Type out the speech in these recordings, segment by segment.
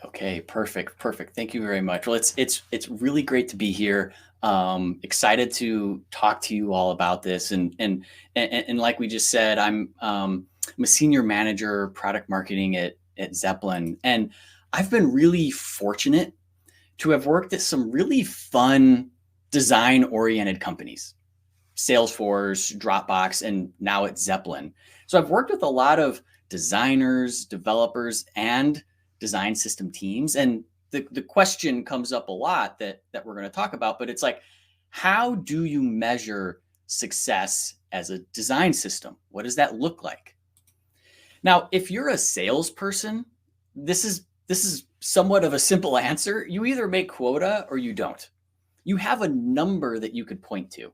Okay, perfect, perfect. Thank you very much. Well, it's really great to be here. Excited to talk to you all about this, and like we just said, I'm a senior manager product marketing at Zeppelin, and I've been really fortunate to have worked at some really fun design oriented companies. Salesforce, Dropbox, and now at Zeppelin. So I've worked with a lot of designers, developers, and design system teams. And the question comes up a lot that we're going to talk about, but it's like, how do you measure success as a design system? What does that look like? Now, if you're a salesperson, this is somewhat of a simple answer. You either make quota or you don't. You have a number that you could point to.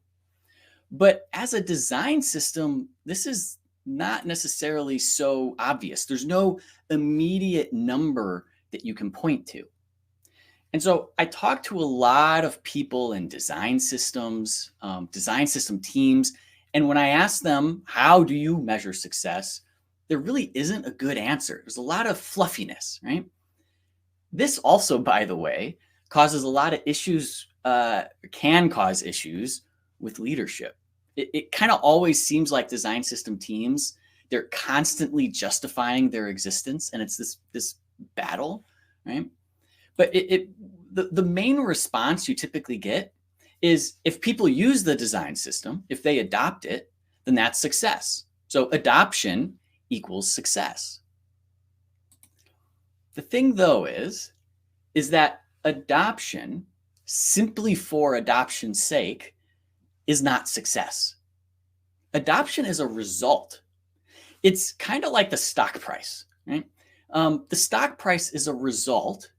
But as a design system, this is not necessarily so obvious. There's no immediate number that you can point to. And so I talked to a lot of people in design systems, design system teams. And when I asked them, how do you measure success? There really isn't a good answer. There's a lot of fluffiness, right? This also, by the way, causes a lot of issues, can cause issues with leadership. It kind of always seems like design system teams, they're constantly justifying their existence, and it's this battle, right? But the main response you typically get is if people use the design system, if they adopt it, then that's success. So adoption equals success. The thing though is that adoption, simply for adoption's sake, is not success. Adoption is a result. It's kind of like the stock price, right? The stock price is a result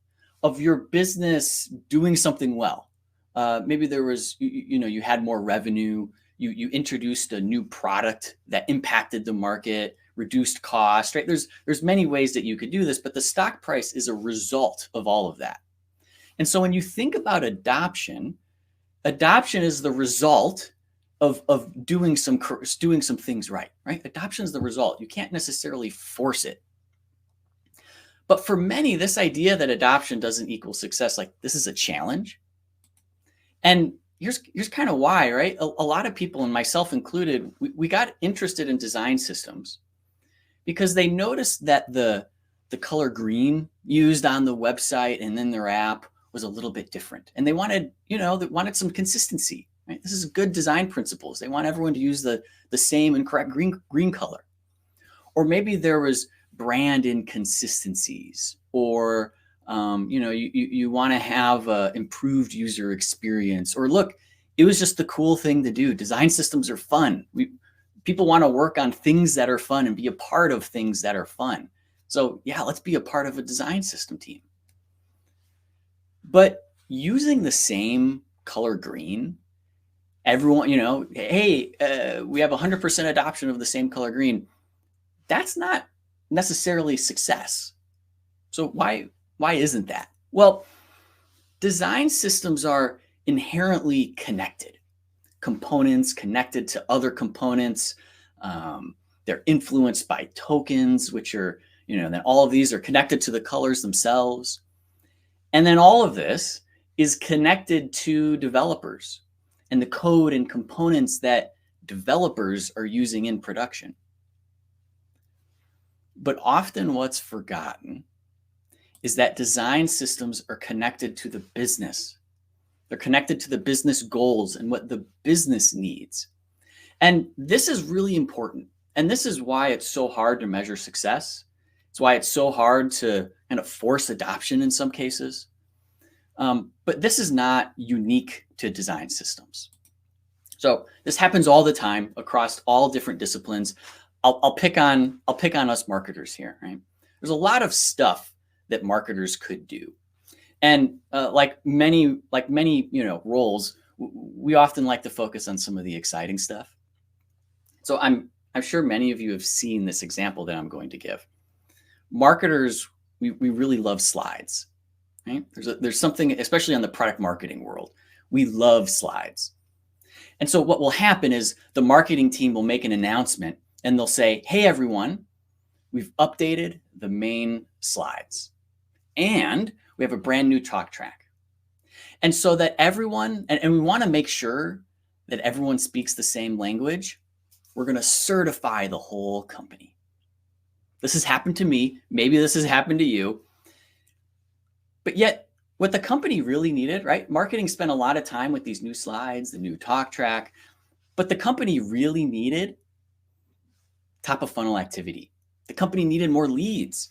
of your business doing something well. Maybe there was, you had more revenue, you introduced a new product that impacted the market, reduced cost, right? There's many ways that you could do this, but the stock price is a result of all of that. And so when you think about adoption is the result of doing some things right? Adoption is the result. You can't necessarily force it. But for many, this idea that adoption doesn't equal success, like this is a challenge. And here's kind of why, right? A lot of people, and myself included, we got interested in design systems because they noticed that the color green used on the website and then their app was a little bit different. And they wanted, they wanted some consistency, right? This is good design principles. They want everyone to use the same and correct green color. Or maybe there was brand inconsistencies, or you want to have a improved user experience, or look, it was just the cool thing to do. Design systems are fun. People want to work on things that are fun and be a part of things that are fun. So yeah, let's be a part of a design system team. But using the same color green, everyone, hey, we have 100% adoption of the same color green. That's not necessarily success. So why isn't that? Well, design systems are inherently connected. Components connected to other components. They're influenced by tokens, which are, then all of these are connected to the colors themselves. And then all of this is connected to developers and the code and components that developers are using in production. But often what's forgotten is that design systems are connected to the business. They're connected to the business goals and what the business needs. And this is really important. And this is why it's so hard to measure success. It's why it's so hard to kind of force adoption in some cases. But this is not unique to design systems. So this happens all the time across all different disciplines. I'll pick on us marketers here, right? There's a lot of stuff that marketers could do. And like many roles, we often like to focus on some of the exciting stuff. So I'm sure many of you have seen this example that I'm going to give. Marketers, we really love slides, right? There's something, especially on the product marketing world, we love slides. And so what will happen is the marketing team will make an announcement and they'll say, hey, everyone, we've updated the main slides. and we have a brand new talk track. And so that everyone, and we want to make sure that everyone speaks the same language, we're going to certify the whole company. This has happened to me. Maybe this has happened to you. But yet, what the company really needed, right? Marketing spent a lot of time with these new slides, the new talk track, but the company really needed top of funnel activity. The company needed more leads.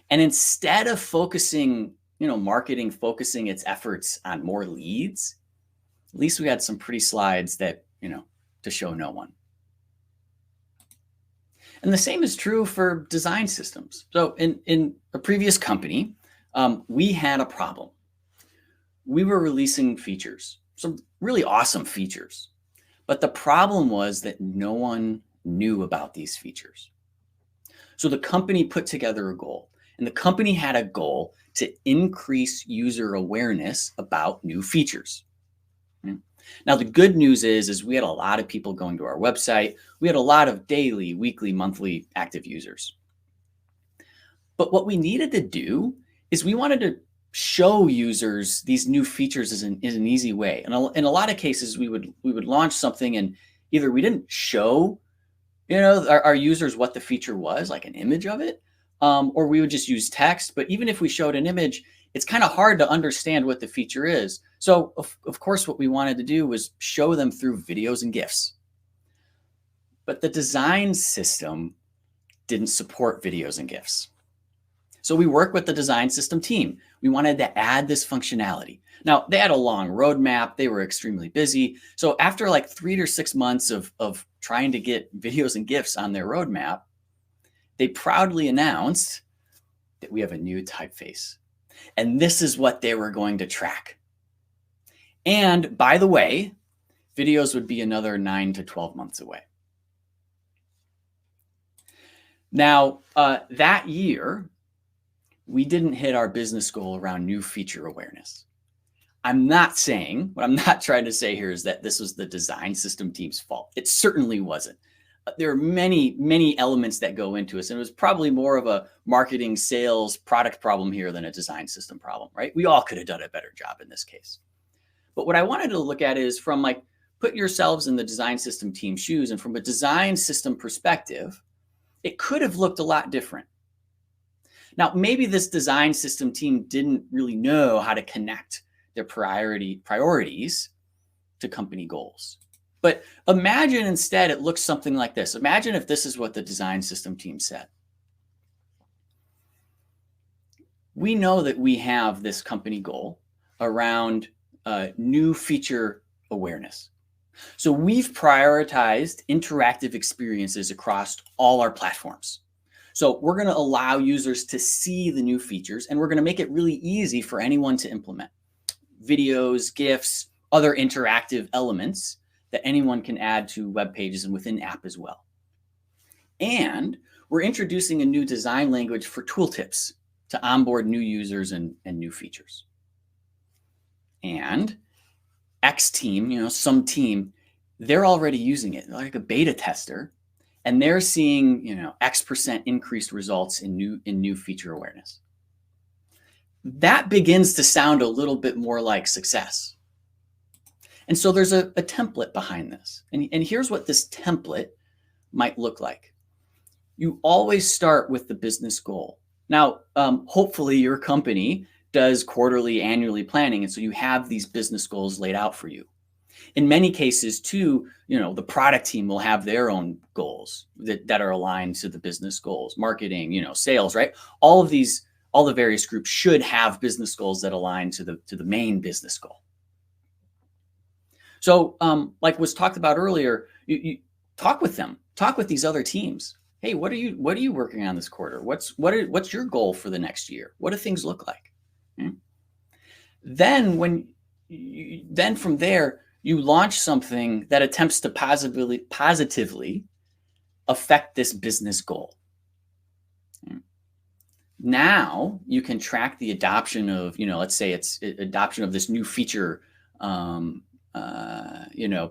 And instead of focusing, marketing focusing its efforts on more leads, at least we had some pretty slides that, to show no one. And the same is true for design systems. So in a previous company, we had a problem. We were releasing features, some really awesome features. But the problem was that no one knew about these features. So the company put together a goal, and the company had a goal to increase user awareness about new features. Now, the good news is we had a lot of people going to our website. We had a lot of daily, weekly, monthly active users. But what we needed to do is we wanted to show users these new features in an easy way. And in a lot of cases, we would launch something and either we didn't show our users what the feature was, like an image of it, or we would just use text. But even if we showed an image, it's kind of hard to understand what the feature is. So of course, what we wanted to do was show them through videos and GIFs. But the design system didn't support videos and GIFs. So we worked with the design system team. We wanted to add this functionality. Now, they had a long roadmap. They were extremely busy. So after like 3 to 6 months of trying to get videos and GIFs on their roadmap, they proudly announced that we have a new typeface. And this is what they were going to track. And by the way, videos would be another 9 to 12 months away. Now, that year, we didn't hit our business goal around new feature awareness. What I'm not trying to say here is that this was the design system team's fault. It certainly wasn't. There are many, many elements that go into it. And it was probably more of a marketing, sales, product problem here than a design system problem, right? We all could have done a better job in this case. But what I wanted to look at is from put yourselves in the design system team's shoes. And from a design system perspective, it could have looked a lot different. Now, maybe this design system team didn't really know how to connect their priorities to company goals. But imagine instead it looks something like this. Imagine if this is what the design system team said. We know that we have this company goal around new feature awareness. So we've prioritized interactive experiences across all our platforms. So we're going to allow users to see the new features, and we're going to make it really easy for anyone to implement videos, GIFs, other interactive elements that anyone can add to web pages and within app as well. And we're introducing a new design language for tooltips to onboard new users and new features. And X team, some team, they're already using it. They're like a beta tester. And they're seeing, X% increased results in new feature awareness. That begins to sound a little bit more like success. And so there's a template behind this. And here's what this template might look like. You always start with the business goal. Now, hopefully your company does quarterly, annually planning. And so you have these business goals laid out for you. In many cases too, the product team will have their own goals that are aligned to the business goals, marketing, sales, right? All the various groups should have business goals that align to the main business goal. So like was talked about earlier, you talk with them, talk with these other teams. Hey, what are you working on this quarter? What's your goal for the next year? What do things look like? Then from there, you launch something that attempts to positively affect this business goal. Now you can track the adoption of, let's say it's adoption of this new feature,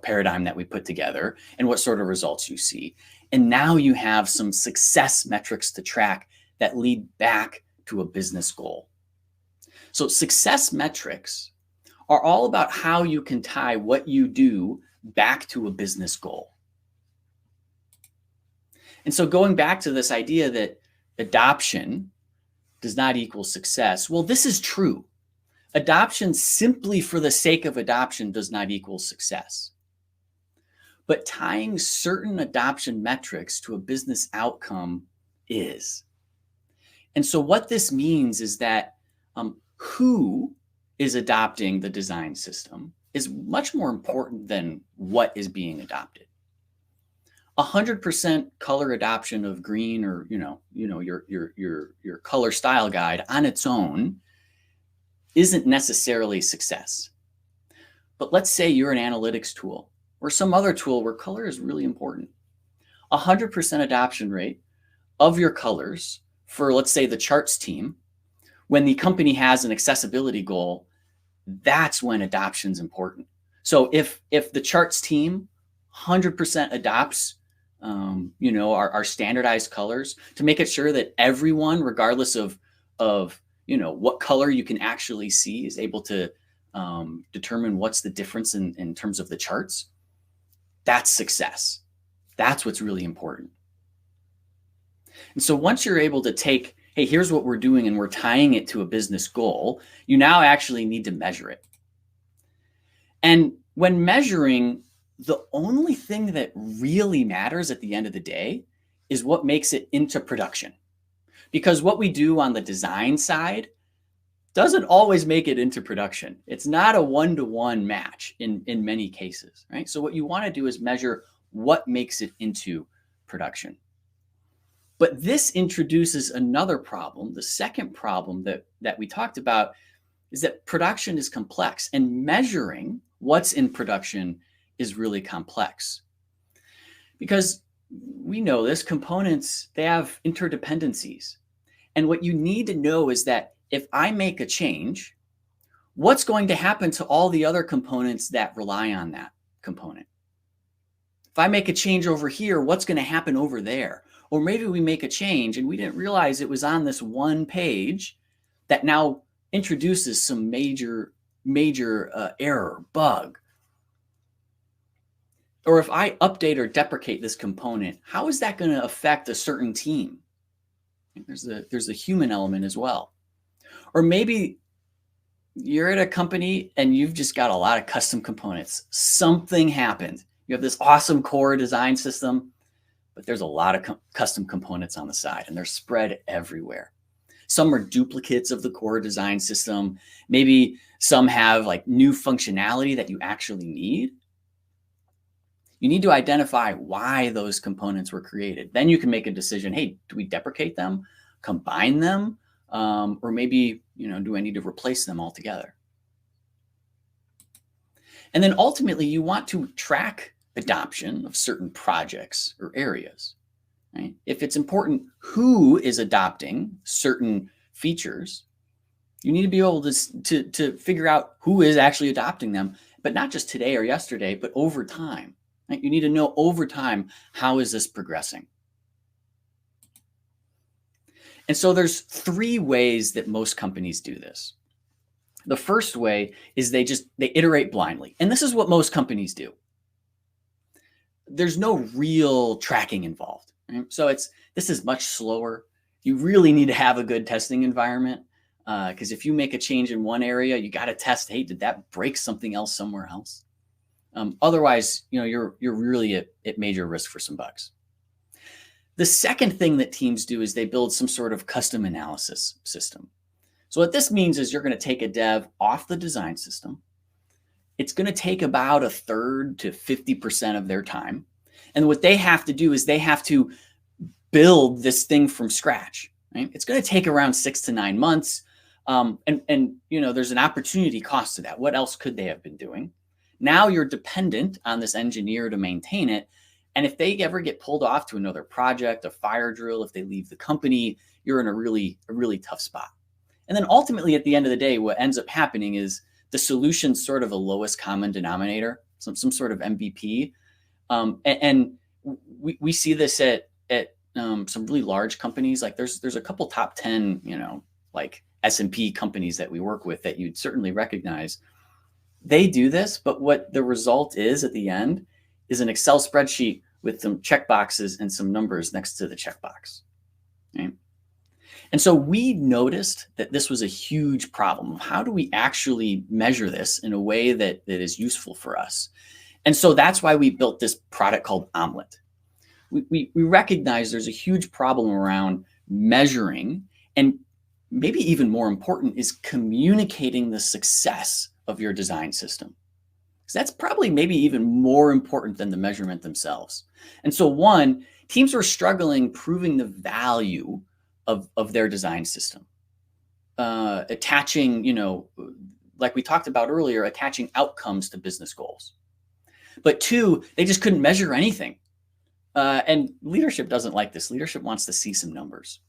paradigm that we put together and what sort of results you see. And now you have some success metrics to track that lead back to a business goal. So success metrics are all about how you can tie what you do back to a business goal. And so going back to this idea that adoption does not equal success, well, this is true. Adoption simply for the sake of adoption does not equal success. But tying certain adoption metrics to a business outcome is. And so what this means is that who is adopting the design system is much more important than what is being adopted. 100% color adoption of green, or your color style guide on its own isn't necessarily success. But let's say you're an analytics tool or some other tool where color is really important. 100% adoption rate of your colors for, let's say, the charts team, when the company has an accessibility goal, that's when adoption is important. So if the charts team 100% adopts our standardized colors to make it sure that everyone, regardless of what color you can actually see, is able to determine what's the difference in terms of the charts, that's success. That's what's really important. And so once you're able to take, hey, here's what we're doing and we're tying it to a business goal, you now actually need to measure it. And when measuring, the only thing that really matters at the end of the day is what makes it into production. Because what we do on the design side doesn't always make it into production. It's not a one-to-one match in many cases, right? So what you want to do is measure what makes it into production. But this introduces another problem. The second problem that we talked about is that production is complex, and measuring what's in production is really complex. Because we know this, components, they have interdependencies. And what you need to know is that if I make a change, what's going to happen to all the other components that rely on that component? If I make a change over here, what's going to happen over there? Or maybe we make a change and we didn't realize it was on this one page that now introduces some major error, bug. Or if I update or deprecate this component, how is that going to affect a certain team? There's a human element as well. Or maybe you're at a company and you've just got a lot of custom components. Something happened. You have this awesome core design system, but there's a lot of custom components on the side and they're spread everywhere. Some are duplicates of the core design system. Maybe some have like new functionality that you actually need. You need to identify why those components were created. Then you can make a decision, hey, do we deprecate them, combine them, or maybe, do I need to replace them altogether? And then ultimately, you want to track adoption of certain projects or areas, right? If it's important who is adopting certain features, you need to be able to figure out who is actually adopting them, but not just today or yesterday, but over time. Right? You need to know over time, how is this progressing? And so there's 3 ways that most companies do this. The first way is they iterate blindly. And this is what most companies do. There's no real tracking involved. Right? So this is much slower. You really need to have a good testing environment, because if you make a change in one area, you got to test, hey, did that break something else somewhere else? Otherwise, you're really at major risk for some bugs. The second thing that teams do is they build some sort of custom analysis system. So what this means is you're going to take a dev off the design system. It's going to take about 1/3 to 50% of their time. And what they have to do is they have to build this thing from scratch. Right? It's going to take around 6 to 9 months. And there's an opportunity cost to that. What else could they have been doing? Now you're dependent on this engineer to maintain it. And if they ever get pulled off to another project, a fire drill, if they leave the company, you're in a really tough spot. And then ultimately, at the end of the day, what ends up happening is the solution's sort of a lowest common denominator, some sort of MVP. And we see this at some really large companies. Like there's a couple top 10, like S&P companies that we work with that you'd certainly recognize. They do this, but what the result is at the end is an Excel spreadsheet with some checkboxes and some numbers next to the checkbox. Right? And so we noticed that this was a huge problem. How do we actually measure this in a way that is useful for us? And so that's why we built this product called Omelet. We recognize there's a huge problem around measuring, and maybe even more important is communicating the success of your design system. So that's probably maybe even more important than the measurement themselves. And so one, teams were struggling proving the value of their design system. Attaching, like we talked about earlier, attaching outcomes to business goals. But two, they just couldn't measure anything. And leadership doesn't like this. Leadership wants to see some numbers.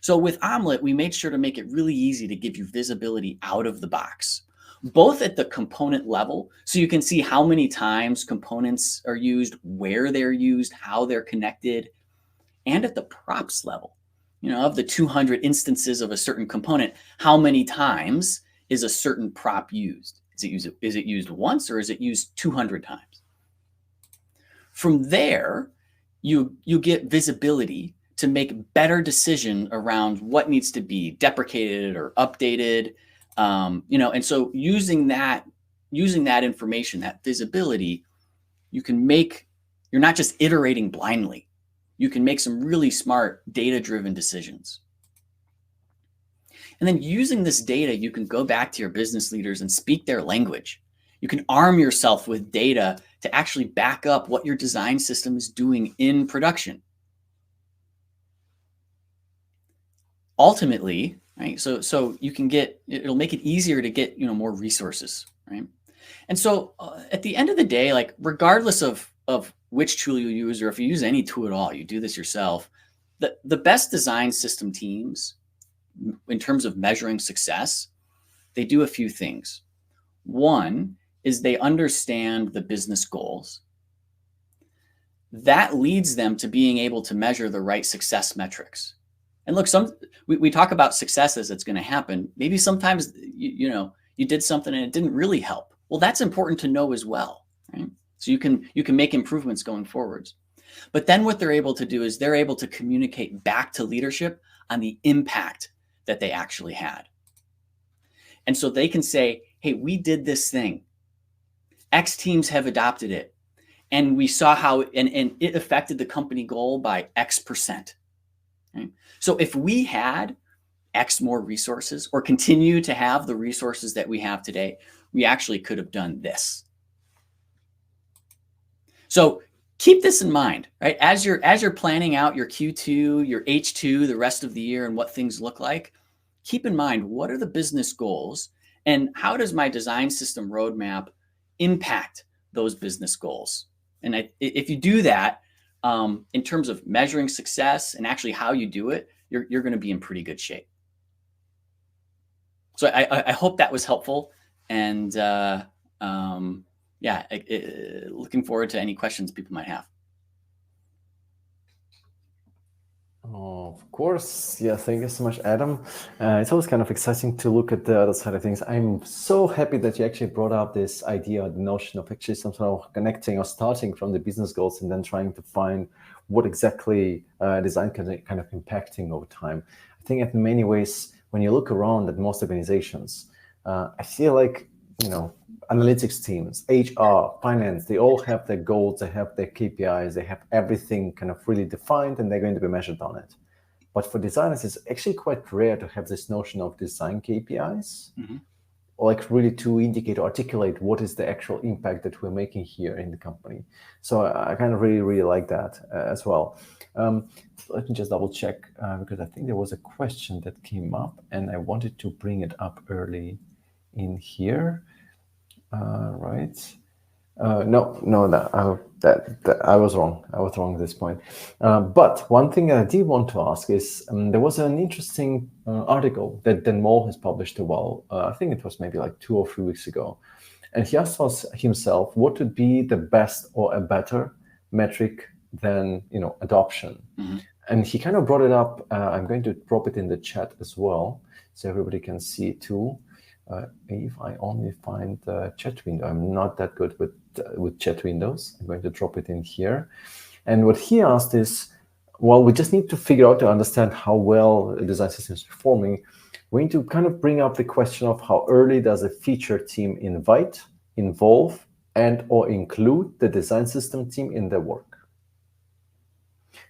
So with Omelet, we made sure to make it really easy to give you visibility out of the box, both at the component level, so you can see how many times components are used, where they're used, how they're connected, and at the props level. Of the 200 instances of a certain component, how many times is a certain prop used? Is it used once, or is it used 200 times? From there, you get visibility to make better decision around what needs to be deprecated or updated. And so using that information, that visibility, you're not just iterating blindly. You can make some really smart data-driven decisions. And then using this data, you can go back to your business leaders and speak their language. You can arm yourself with data to actually back up what your design system is doing in production. Ultimately, right? So you can it'll make it easier to get, more resources, right? And so at the end of the day, like regardless of which tool you use, or if you use any tool at all, you do this yourself, the best design system teams, in terms of measuring success, they do a few things. One is they understand the business goals. That leads them to being able to measure the right success metrics. And look, we talk about success as it's going to happen. Maybe sometimes you did something and it didn't really help. Well, that's important to know as well, right? So you can make improvements going forwards. But then what they're able to do is they're able to communicate back to leadership on the impact that they actually had. And so they can say, hey, we did this thing. X teams have adopted it. And we saw how and it affected the company goal by X%. Right? So if we had X more resources, or continue to have the resources that we have today, we actually could have done this. So keep this in mind, right? As you're planning out your Q2, your H2, the rest of the year, and what things look like, keep in mind, what are the business goals, and how does my design system roadmap impact those business goals? And if you do that, in terms of measuring success and actually how you do it, you're going to be in pretty good shape. So I hope that was helpful, and looking forward to any questions people might have. Of course. Yeah, thank you so much, Adam. It's always kind of exciting to look at the other side of things. I'm so happy that you actually brought up this idea, the notion of actually some sort of connecting or starting from the business goals and then trying to find what exactly design can kind of impacting over time. I think in many ways, when you look around at most organizations, I feel like, analytics teams, HR, finance, they all have their goals, they have their KPIs, they have everything kind of really defined, and they're going to be measured on it. But for designers, it's actually quite rare to have this notion of design KPIs, or like really to indicate or articulate what is the actual impact that we're making here in the company. So I kind of really, really like that as well. Let me just double check, because I think there was a question that came up and I wanted to bring it up early in here. Right. No, I was wrong. I was wrong at this point. But one thing I did want to ask is, there was an interesting article that Dan Moll has published a while. I think it was maybe like 2 or 3 weeks ago. And he asked us himself, what would be the best or a better metric than, adoption? And he kind of brought it up. I'm going to drop it in the chat as well, so everybody can see it too. If I only find the chat window, I'm not that good with chat windows. I'm going to drop it in here. And what he asked is, well, we just need to figure out to understand how well a design system is performing. We need to kind of bring up the question of how early does a feature team invite, involve, and or include the design system team in their work.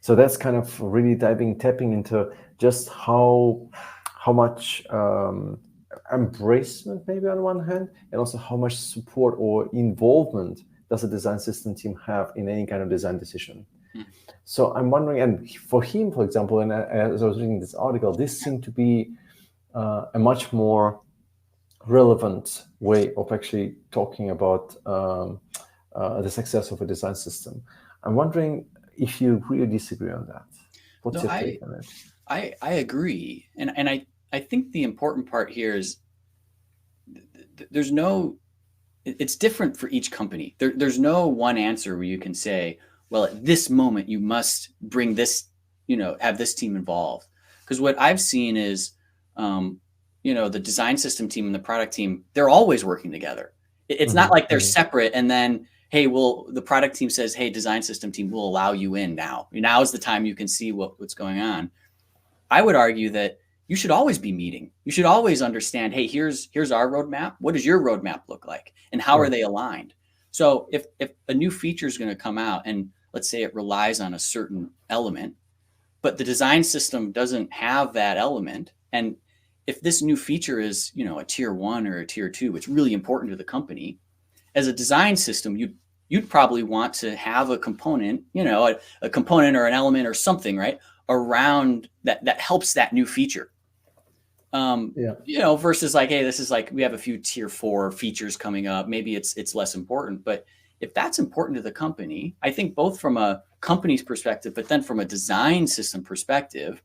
So that's kind of really tapping into just how much embracement maybe on one hand, and also how much support or involvement does a design system team have in any kind of design decision. So I'm wondering, and for him, for example, and as I was reading this article, this seemed to be a much more relevant way of actually talking about the success of a design system. I'm wondering if you really disagree on that. What's your take on it? I agree. And I think the important part here is there's no, it's different for each company. There's no one answer where you can say, well, at this moment, you must bring this, have this team involved. Because what I've seen is, the design system team and the product team, they're always working together. It's not like they're separate and then, hey, well, the product team says, hey, design system team, we'll allow you in now. Now is the time you can see what's going on. I would argue that you should always be meeting. You should always understand, hey, here's our roadmap. What does your roadmap look like? And how are they aligned? So if a new feature is going to come out and let's say it relies on a certain element, but the design system doesn't have that element, and if this new feature is, a tier 1 or a tier 2, it's really important to the company. As a design system, you'd probably want to have a component, a component or an element or something, right, around that helps that new feature. Versus like, hey, this is like we have a few tier 4 features coming up. Maybe it's less important, but if that's important to the company, I think both from a company's perspective, but then from a design system perspective,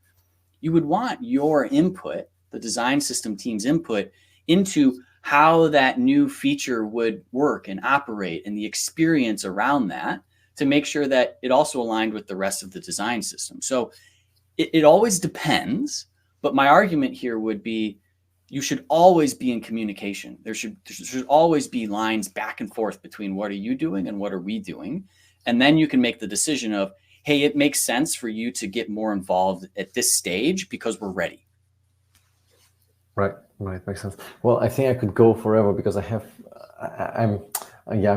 you would want your input, the design system team's input into how that new feature would work and operate and the experience around that to make sure that it also aligned with the rest of the design system. So it always depends, but my argument here would be you should always be in communication. There should always be lines back and forth between what are you doing and what are we doing. And then you can make the decision of, hey, it makes sense for you to get more involved at this stage because we're ready. Right, makes sense. Well, I think I could go forever because I'm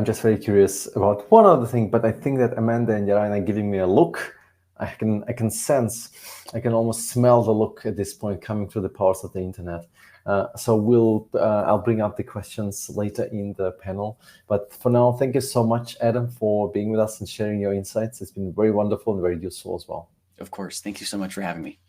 just very curious about one other thing, but I think that Amanda and Yarina are giving me a look. I can sense, I can almost smell the look at this point coming through the powers of the internet. So I'll bring up the questions later in the panel. But for now, thank you so much, Adam, for being with us and sharing your insights. It's been very wonderful and very useful as well. Of course. Thank you so much for having me.